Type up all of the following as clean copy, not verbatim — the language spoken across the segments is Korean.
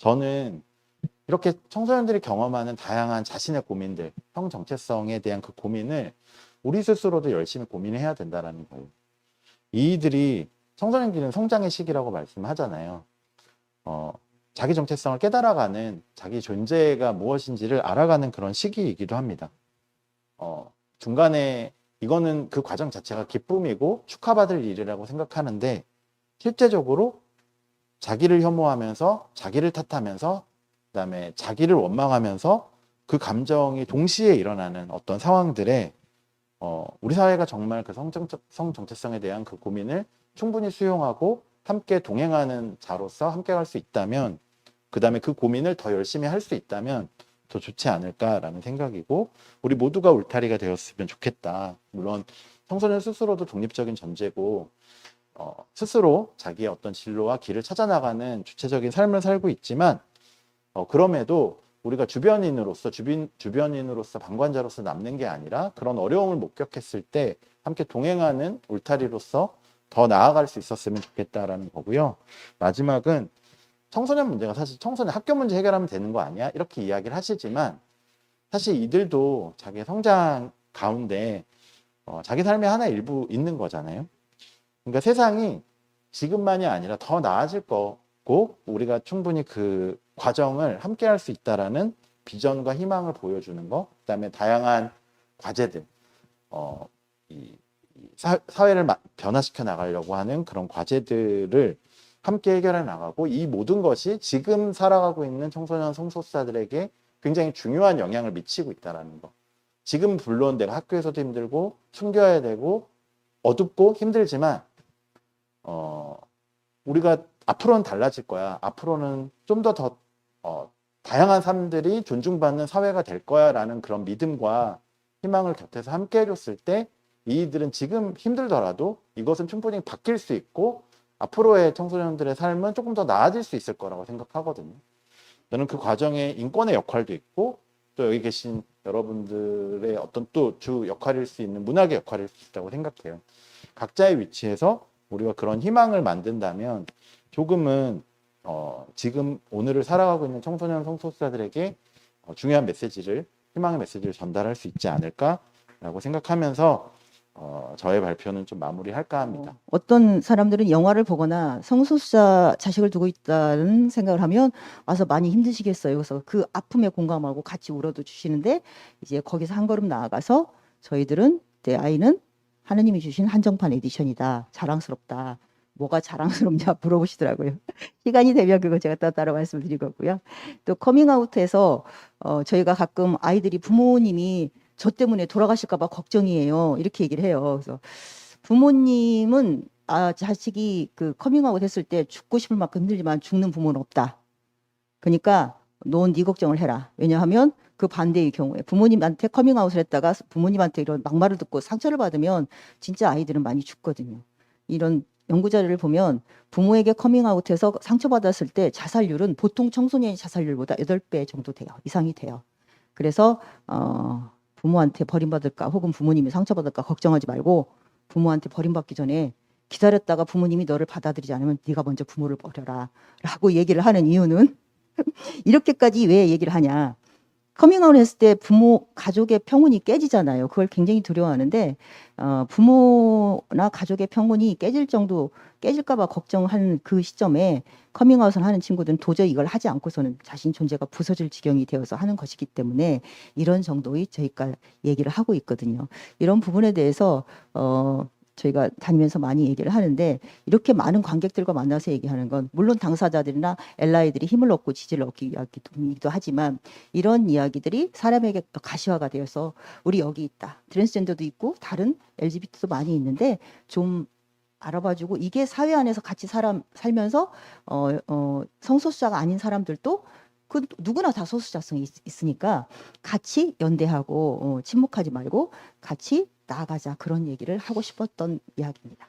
저는 이렇게 청소년들이 경험하는 다양한 자신의 고민들, 성 정체성에 대한 그 고민을 우리 스스로도 열심히 고민해야 된다라는 거예요. 이들이 청소년기는 성장의 시기라고 말씀하잖아요. 자기 정체성을 깨달아가는 자기 존재가 무엇인지를 알아가는 그런 시기이기도 합니다. 중간에 이거는 그 과정 자체가 기쁨이고 축하받을 일이라고 생각하는데 실제적으로 자기를 혐오하면서 자기를 탓하면서 그다음에 자기를 원망하면서 그 감정이 동시에 일어나는 어떤 상황들에 우리 사회가 정말 그 성 정체성에 대한 그 고민을 충분히 수용하고 함께 동행하는 자로서 함께 갈 수 있다면 그 다음에 그 고민을 더 열심히 할 수 있다면 더 좋지 않을까라는 생각이고 우리 모두가 울타리가 되었으면 좋겠다. 물론 청소년 스스로도 독립적인 존재고 스스로 자기의 어떤 진로와 길을 찾아나가는 주체적인 삶을 살고 있지만 그럼에도 우리가 주변인으로서 방관자로서 남는 게 아니라 그런 어려움을 목격했을 때 함께 동행하는 울타리로서 더 나아갈 수 있었으면 좋겠다라는 거고요. 마지막은 청소년 문제가 사실 청소년 학교 문제 해결하면 되는 거 아니야? 이렇게 이야기를 하시지만 사실 이들도 자기의 성장 가운데 자기 삶의 하나 일부 있는 거잖아요. 그러니까 세상이 지금만이 아니라 더 나아질 거고 우리가 충분히 그 과정을 함께 할 수 있다라는 비전과 희망을 보여주는 거, 그다음에 다양한 과제들, 사회를 변화시켜 나가려고 하는 그런 과제들을 함께 해결해 나가고 이 모든 것이 지금 살아가고 있는 청소년 성소수자들에게 굉장히 중요한 영향을 미치고 있다는 거. 지금 물론 내가 학교에서도 힘들고 숨겨야 되고 어둡고 힘들지만 우리가 앞으로는 달라질 거야. 앞으로는 좀 더 다양한 사람들이 존중받는 사회가 될 거야 라는 그런 믿음과 희망을 곁에서 함께 해줬을 때 이들은 지금 힘들더라도 이것은 충분히 바뀔 수 있고 앞으로의 청소년들의 삶은 조금 더 나아질 수 있을 거라고 생각하거든요. 저는 그 과정에 인권의 역할도 있고 또 여기 계신 여러분들의 어떤 또 주 역할일 수 있는 문학의 역할일 수 있다고 생각해요. 각자의 위치에서 우리가 그런 희망을 만든다면 조금은 지금 오늘을 살아가고 있는 청소년 성소수자들에게 중요한 메시지를 희망의 메시지를 전달할 수 있지 않을까라고 생각하면서 저의 발표는 좀 마무리할까 합니다. 어떤 사람들은 영화를 보거나 성소수자 자식을 두고 있다는 생각을 하면 와서 많이 힘드시겠어요. 그래서 그 아픔에 공감하고 같이 울어도 주시는데 이제 거기서 한 걸음 나아가서 저희들은 내 아이는 하느님이 주신 한정판 에디션이다. 자랑스럽다. 뭐가 자랑스럽냐 물어보시더라고요. 시간이 되면 그거 제가 따로 말씀드릴 거고요. 또 커밍아웃해서 저희가 가끔 아이들이 부모님이 저 때문에 돌아가실까 봐 걱정이에요. 이렇게 얘기를 해요. 그래서 부모님은 자식이 그 커밍아웃 했을 때 죽고 싶을 만큼 힘들지만 죽는 부모는 없다. 그러니까 넌 네 걱정을 해라. 왜냐하면 그 반대의 경우에 부모님한테 커밍아웃을 했다가 부모님한테 이런 막말을 듣고 상처를 받으면 진짜 아이들은 많이 죽거든요. 이런 연구 자료를 보면 부모에게 커밍아웃해서 상처받았을 때 자살률은 보통 청소년의 자살률보다 8배 정도 돼요. 이상이 돼요. 그래서 부모한테 버림받을까 혹은 부모님이 상처받을까 걱정하지 말고 부모한테 버림받기 전에 기다렸다가 부모님이 너를 받아들이지 않으면 네가 먼저 부모를 버려라 라고 얘기를 하는 이유는 이렇게까지 왜 얘기를 하냐. 커밍아웃 했을 때 부모 가족의 평온이 깨지잖아요. 그걸 굉장히 두려워하는데 부모나 가족의 평온이 깨질까 봐 걱정하는 그 시점에 커밍아웃을 하는 친구들은 도저히 이걸 하지 않고서는 자신 존재가 부서질 지경이 되어서 하는 것이기 때문에 이런 정도의 저희가 얘기를 하고 있거든요. 이런 부분에 대해서 저희가 다니면서 많이 얘기를 하는데 이렇게 많은 관객들과 만나서 얘기하는 건 물론 당사자들이나 엘라이들이 힘을 얻고 지지를 얻기 위하기도 하지만 이런 이야기들이 사람에게 가시화가 되어서 우리 여기 있다. 트랜스젠더도 있고 다른 LGBT도 많이 있는데 좀 알아봐주고 이게 사회 안에서 같이 살면서 성소수자가 아닌 사람들도 그 누구나 다 소수자성이 있으니까 같이 연대하고 침묵하지 말고 같이 나아가자 그런 얘기를 하고 싶었던 이야기입니다.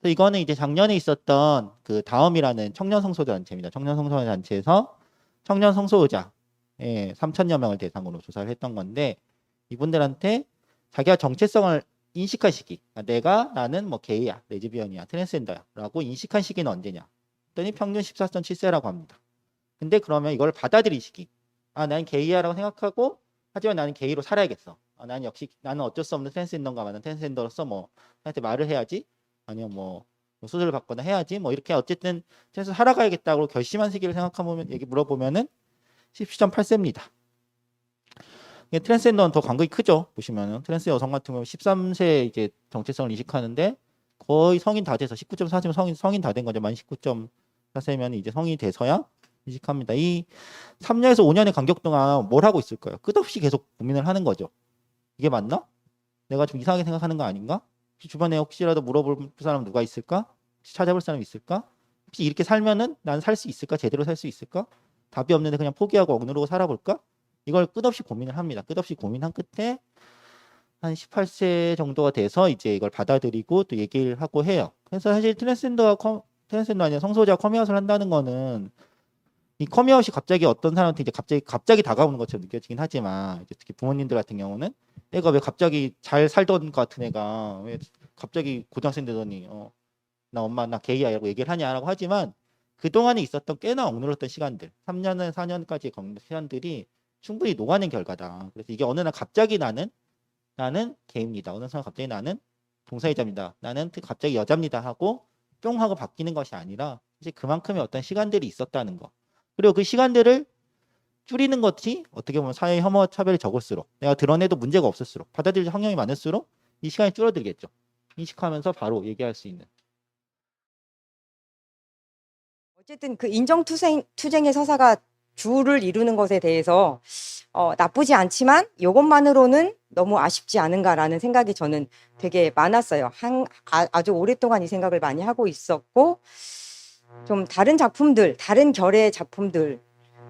이거는 이제 작년에 있었던 그 다음이라는 청년 성소자 단체입니다. 청년 성소자 단체에서 청년 성소자 3,000여 명을 대상으로 조사를 했던 건데 이분들한테 자기가 정체성을 인식한 시기, 나는 뭐 게이야, 레즈비언이야, 트랜스젠더야라고 인식한 시기는 언제냐? 그랬더니 평균 14.7세라고 합니다. 근데 그러면 이걸 받아들이시기. 아, 나는 게이야라고 생각하고 하지만 나는 게이로 살아야겠어. 아, 나는 역시 나는 어쩔 수 없는 트랜스젠더인가 나는 트랜스젠더로서 뭐 한테 말을 해야지. 아니면 뭐 수술을 받거나 해야지. 뭐 이렇게 어쨌든 트랜스 살아가야겠다고 결심한 시기를 생각하면 얘기 물어보면은 17.8세입니다. 트랜스젠더는 더 간극이 크죠. 보시면은 트랜스 여성 같은 경우 13세 이제 정체성을 이식하는데 거의 성인 다 돼서 19.4면 성인 다 된 거죠. 만 19.4세면 이제 성인이 돼서야 이식합니다. 이 3년에서 5년의 간격 동안 뭘 하고 있을까요? 끝없이 계속 고민을 하는 거죠. 이게 맞나? 내가 좀 이상하게 생각하는 거 아닌가? 혹시 주변에 혹시라도 물어볼 사람 누가 있을까? 혹시 찾아볼 사람 있을까? 혹시 이렇게 살면은 난 살 수 있을까? 제대로 살 수 있을까? 답이 없는데 그냥 포기하고 억누르고 살아볼까? 이걸 끝없이 고민을 합니다. 끝없이 고민한 끝에 한 18세 정도가 돼서 이제 이걸 받아들이고 또 얘기를 하고 해요. 그래서 사실 트랜스젠더 아니라 성소수자 커미아웃을 한다는 거는 이 커미아웃이 갑자기 어떤 사람한테 이제 갑자기 다가오는 것처럼 느껴지긴 하지만 이제 특히 부모님들 같은 경우는 애가 왜 갑자기 잘 살던 것 같은 애가 왜 갑자기 고등학생 되더니 나 엄마 나 게이야라고 얘기를 하냐라고 하지만 그동안에 있었던 꽤나 억눌렀던 시간들 3년에서 4년까지 겪는 시간들이 충분히 녹아낸 결과다. 그래서 이게 어느 날 갑자기 나는 게이입니다. 어느 순간 갑자기 나는 동사이자입니다. 나는 갑자기 여자입니다 하고 뿅 하고 바뀌는 것이 아니라 이제 그만큼의 어떤 시간들이 있었다는 거. 그리고 그 시간들을 줄이는 것이 어떻게 보면 사회 혐오와 차별이 적을수록 내가 드러내도 문제가 없을수록 받아들일 환경이 많을수록 이 시간이 줄어들겠죠. 인식하면서 바로 얘기할 수 있는. 어쨌든 그 인정투쟁의 서사가 주를 이루는 것에 대해서 나쁘지 않지만 이것만으로는 너무 아쉽지 않은가라는 생각이 저는 되게 많았어요. 아주 오랫동안 이 생각을 많이 하고 있었고 좀 다른 작품들, 다른 결의 작품들,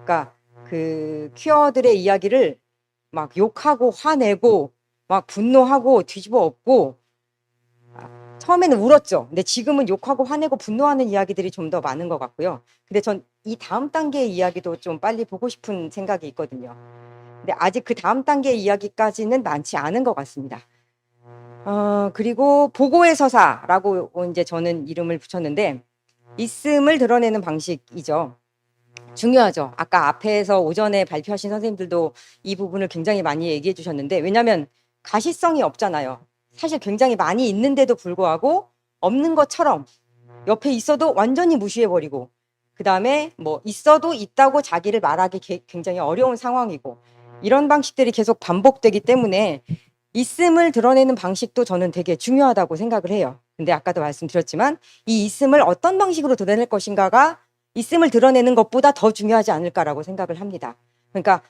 그러니까 그 퀴어들의 이야기를 막 욕하고 화내고 막 분노하고 뒤집어 엎고 처음에는 울었죠. 근데 지금은 욕하고 화내고 분노하는 이야기들이 좀 더 많은 것 같고요. 근데 전 이 다음 단계의 이야기도 좀 빨리 보고 싶은 생각이 있거든요. 근데 아직 그 다음 단계의 이야기까지는 많지 않은 것 같습니다. 그리고 보고의 서사라고 이제 저는 이름을 붙였는데 있음을 드러내는 방식이죠. 중요하죠. 아까 앞에서 오전에 발표하신 선생님들도 이 부분을 굉장히 많이 얘기해 주셨는데 왜냐하면 가시성이 없잖아요. 사실 굉장히 많이 있는데도 불구하고 없는 것처럼 옆에 있어도 완전히 무시해버리고 그 다음에 뭐 있어도 있다고 자기를 말하기 굉장히 어려운 상황이고 이런 방식들이 계속 반복되기 때문에 있음을 드러내는 방식도 저는 되게 중요하다고 생각을 해요. 근데 아까도 말씀드렸지만 이 있음을 어떤 방식으로 드러낼 것인가가 있음을 드러내는 것보다 더 중요하지 않을까라고 생각을 합니다. 그러니까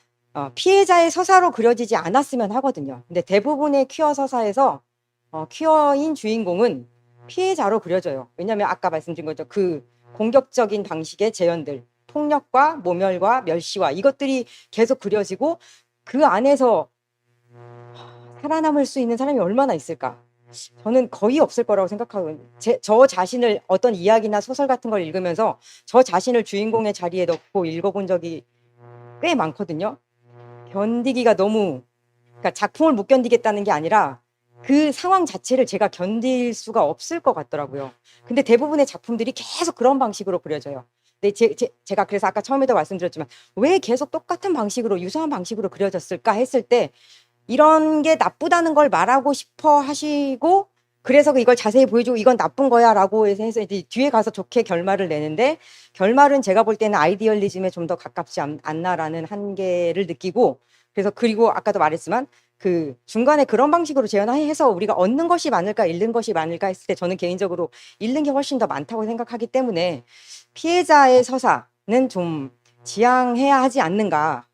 피해자의 서사로 그려지지 않았으면 하거든요. 근데 대부분의 퀴어 서사에서 퀴어인 주인공은 피해자로 그려져요. 왜냐하면 아까 말씀드린 거죠. 그 공격적인 방식의 재현들, 폭력과 모멸과 멸시와 이것들이 계속 그려지고 그 안에서 살아남을 수 있는 사람이 얼마나 있을까? 저는 거의 없을 거라고 생각하고 저 자신을 어떤 이야기나 소설 같은 걸 읽으면서 저 자신을 주인공의 자리에 넣고 읽어본 적이 꽤 많거든요. 견디기가 너무 그러니까 작품을 못 견디겠다는 게 아니라 그 상황 자체를 제가 견딜 수가 없을 것 같더라고요. 근데 대부분의 작품들이 계속 그런 방식으로 그려져요. 근데 제가 그래서 아까 처음에도 말씀드렸지만 왜 계속 똑같은 방식으로 유사한 방식으로 그려졌을까 했을 때 이런 게 나쁘다는 걸 말하고 싶어 하시고 그래서 이걸 자세히 보여주고 이건 나쁜 거야 라고 해서 이제 뒤에 가서 좋게 결말을 내는데 결말은 제가 볼 때는 아이디얼리즘에 좀 더 가깝지 않나라는 한계를 느끼고 그래서 그리고 아까도 말했지만 그 중간에 그런 방식으로 재현해서 우리가 얻는 것이 많을까 잃는 것이 많을까 했을 때 저는 개인적으로 잃는 게 훨씬 더 많다고 생각하기 때문에 피해자의 서사는 좀 지양해야 하지 않는가.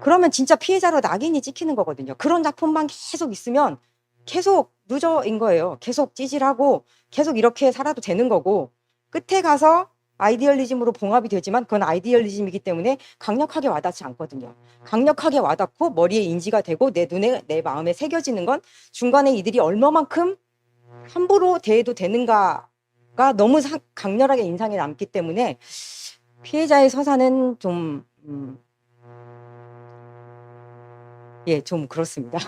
그러면 진짜 피해자로 낙인이 찍히는 거거든요. 그런 작품만 계속 있으면 계속 루저인 거예요. 계속 찌질하고 계속 이렇게 살아도 되는 거고 끝에 가서 아이디얼리즘으로 봉합이 되지만 그건 아이디얼리즘이기 때문에 강력하게 와닿지 않거든요. 강력하게 와닿고 머리에 인지가 되고 내 눈에 내 마음에 새겨지는 건 중간에 이들이 얼마만큼 함부로 대해도 되는가가 너무 강렬하게 인상에 남기 때문에 피해자의 서사는 좀 좀 그렇습니다.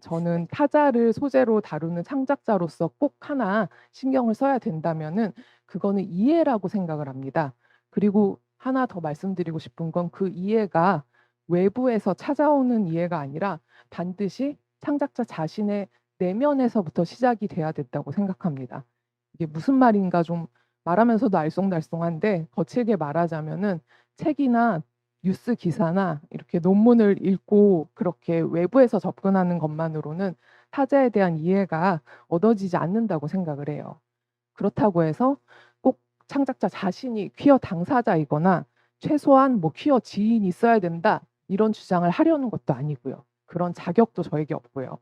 저는 타자를 소재로 다루는 창작자로서 꼭 하나 신경을 써야 된다면은 그거는 이해라고 생각을 합니다. 그리고 하나 더 말씀드리고 싶은 건 그 이해가 외부에서 찾아오는 이해가 아니라 반드시 창작자 자신의 내면에서부터 시작이 돼야 된다고 생각합니다. 이게 무슨 말인가 좀 말하면서도 알쏭달쏭한데 거칠게 말하자면은 책이나 뉴스 기사나 이렇게 논문을 읽고 그렇게 외부에서 접근하는 것만으로는 타자에 대한 이해가 얻어지지 않는다고 생각을 해요. 그렇다고 해서 꼭 창작자 자신이 퀴어 당사자이거나 최소한 뭐 퀴어 지인이 있어야 된다 이런 주장을 하려는 것도 아니고요. 그런 자격도 저에게 없고요.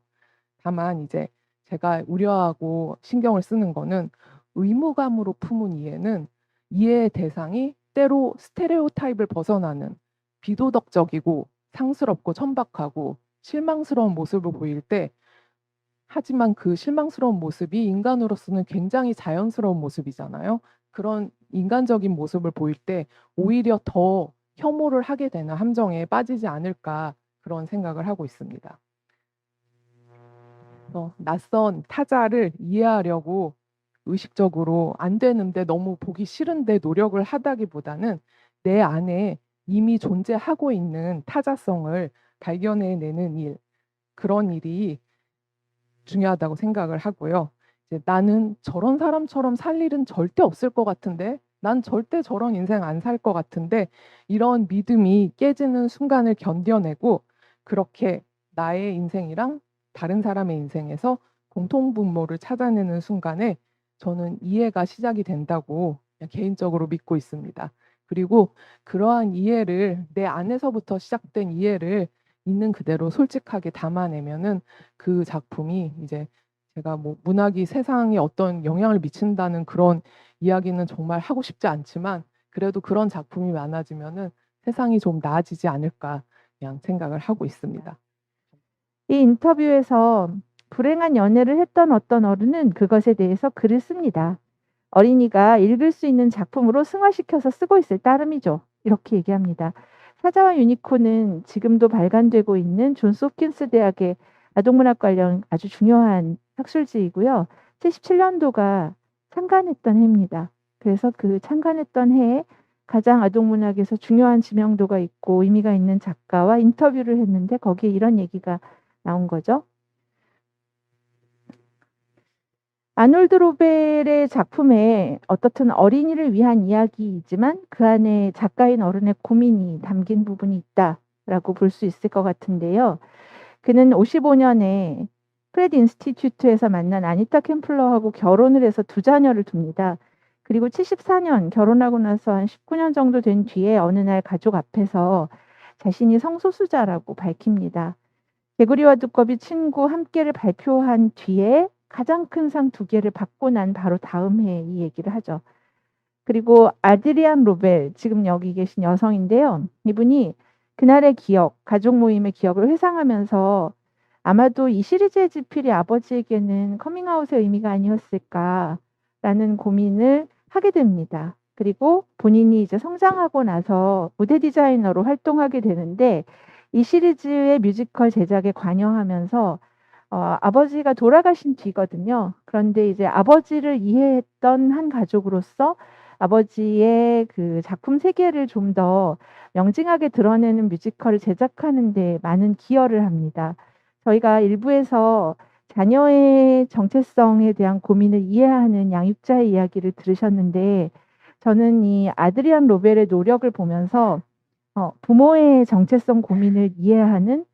다만 이제 제가 우려하고 신경을 쓰는 거는 의무감으로 품은 이해는 이해의 대상이 때로 스테레오타입을 벗어나는 비도덕적이고 상스럽고 천박하고 실망스러운 모습을 보일 때 하지만 그 실망스러운 모습이 인간으로서는 굉장히 자연스러운 모습이잖아요. 그런 인간적인 모습을 보일 때 오히려 더 혐오를 하게 되는 함정에 빠지지 않을까 그런 생각을 하고 있습니다. 낯선 타자를 이해하려고 의식적으로 안 되는데 너무 보기 싫은데 노력을 하다기보다는 내 안에 이미 존재하고 있는 타자성을 발견해내는 일, 그런 일이 중요하다고 생각을 하고요. 이제 나는 저런 사람처럼 살 일은 절대 없을 것 같은데, 난 절대 저런 인생 안 살 것 같은데, 이런 믿음이 깨지는 순간을 견뎌내고 그렇게 나의 인생이랑 다른 사람의 인생에서 공통분모를 찾아내는 순간에 저는 이해가 시작이 된다고 그냥 개인적으로 믿고 있습니다. 그리고 그러한 이해를 내 안에서부터 시작된 이해를 있는 그대로 솔직하게 담아내면은 그 작품이 이제 제가 뭐 문학이 세상에 어떤 영향을 미친다는 그런 이야기는 정말 하고 싶지 않지만 그래도 그런 작품이 많아지면은 세상이 좀 나아지지 않을까 그냥 생각을 하고 있습니다. 이 인터뷰에서 불행한 연애를 했던 어떤 어른은 그것에 대해서 글을 씁니다. 어린이가 읽을 수 있는 작품으로 승화시켜서 쓰고 있을 따름이죠. 이렇게 얘기합니다. 사자와 유니콘은 지금도 발간되고 있는 존스 홉킨스 대학의 아동문학 관련 아주 중요한 학술지이고요. 77년도가 창간했던 해입니다. 그래서 그 창간했던 해에 가장 아동문학에서 중요한 지명도가 있고 의미가 있는 작가와 인터뷰를 했는데 거기에 이런 얘기가 나온 거죠. 아놀드 로벨의 작품에 어떻든 어린이를 위한 이야기이지만 그 안에 작가인 어른의 고민이 담긴 부분이 있다라고 볼 수 있을 것 같은데요. 그는 55년에 프레드 인스티튜트에서 만난 아니타 캠플러하고 결혼을 해서 2자녀를 둡니다. 그리고 74년 결혼하고 나서 한 19년 정도 된 뒤에 어느 날 가족 앞에서 자신이 성소수자라고 밝힙니다. 개구리와 두꺼비 친구 함께를 발표한 뒤에 가장 큰 상 2개를 받고 난 바로 다음 해에 이 얘기를 하죠. 그리고 아드리안 로벨, 지금 여기 계신 여성인데요. 이분이 그날의 기억, 가족 모임의 기억을 회상하면서 아마도 이 시리즈의 지필이 아버지에게는 커밍아웃의 의미가 아니었을까라는 고민을 하게 됩니다. 그리고 본인이 이제 성장하고 나서 무대 디자이너로 활동하게 되는데 이 시리즈의 뮤지컬 제작에 관여하면서 아버지가 돌아가신 뒤거든요. 그런데 이제 아버지를 이해했던 한 가족으로서 아버지의 그 작품 세계를 좀 더 명징하게 드러내는 뮤지컬을 제작하는 데 많은 기여를 합니다. 저희가 일부에서 자녀의 정체성에 대한 고민을 이해하는 양육자의 이야기를 들으셨는데 저는 이 아드리안 로벨의 노력을 보면서 부모의 정체성 고민을 이해하는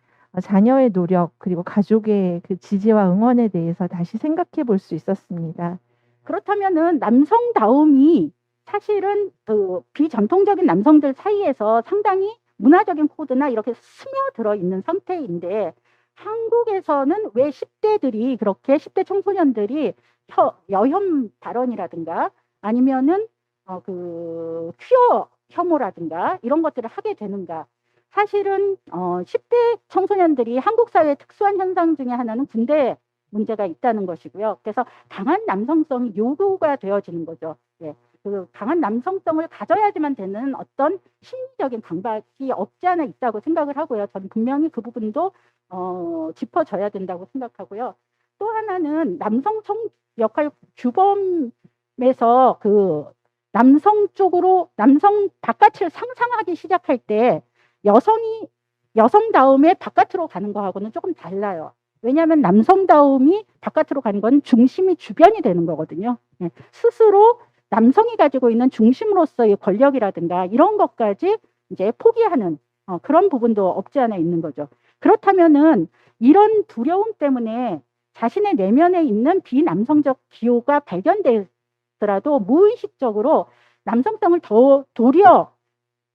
자녀의 노력 그리고 가족의 그 지지와 응원에 대해서 다시 생각해 볼 수 있었습니다. 그렇다면은 남성다움이 사실은 그 비전통적인 남성들 사이에서 상당히 문화적인 코드나 이렇게 스며들어 있는 상태인데 한국에서는 왜 10대들이 그렇게 10대 청소년들이 여혐 발언이라든가 아니면은 그 퀴어 혐오라든가 이런 것들을 하게 되는가? 사실은 10대 청소년들이 한국 사회의 특수한 현상 중에 하나는 군대 문제가 있다는 것이고요. 그래서 강한 남성성이 요구가 되어지는 거죠. 예. 그 강한 남성성을 가져야지만 되는 어떤 심리적인 강박이 없지 않아 있다고 생각을 하고요. 저는 분명히 그 부분도 짚어져야 된다고 생각하고요. 또 하나는 남성 역할 규범에서 그 남성 쪽으로 남성 바깥을 상상하기 시작할 때 여성다움의 바깥으로 가는 거하고는 조금 달라요. 왜냐하면 남성다움이 바깥으로 가는 건 중심이 주변이 되는 거거든요. 예, 스스로 남성이 가지고 있는 중심으로서의 권력이라든가 이런 것까지 이제 포기하는 그런 부분도 없지 않아 있는 거죠. 그렇다면은 이런 두려움 때문에 자신의 내면에 있는 비남성적 기호가 발견되더라도 무의식적으로 남성성을 도리어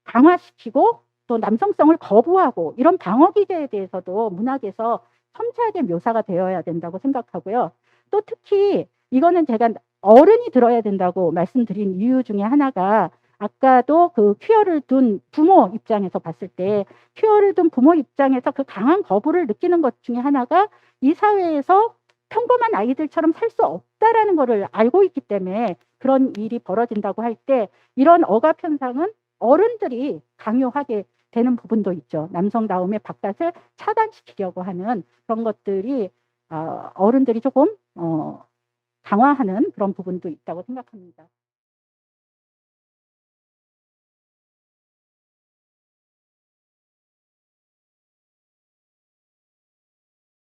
강화시키고 또 남성성을 거부하고 이런 방어 기제에 대해서도 문학에서 섬세하게 묘사가 되어야 된다고 생각하고요. 또 특히 이거는 제가 어른이 들어야 된다고 말씀드린 이유 중에 하나가 아까도 그 퀴어를 둔 부모 입장에서 봤을 때 퀴어를 둔 부모 입장에서 그 강한 거부를 느끼는 것 중에 하나가 이 사회에서 평범한 아이들처럼 살 수 없다라는 거를 알고 있기 때문에 그런 일이 벌어진다고 할 때 이런 억압 현상은 어른들이 강요하게 되는 부분도 있죠. 남성다움의 바깥을 차단시키려고 하는 그런 것들이 어른들이 조금 강화하는 그런 부분도 있다고 생각합니다.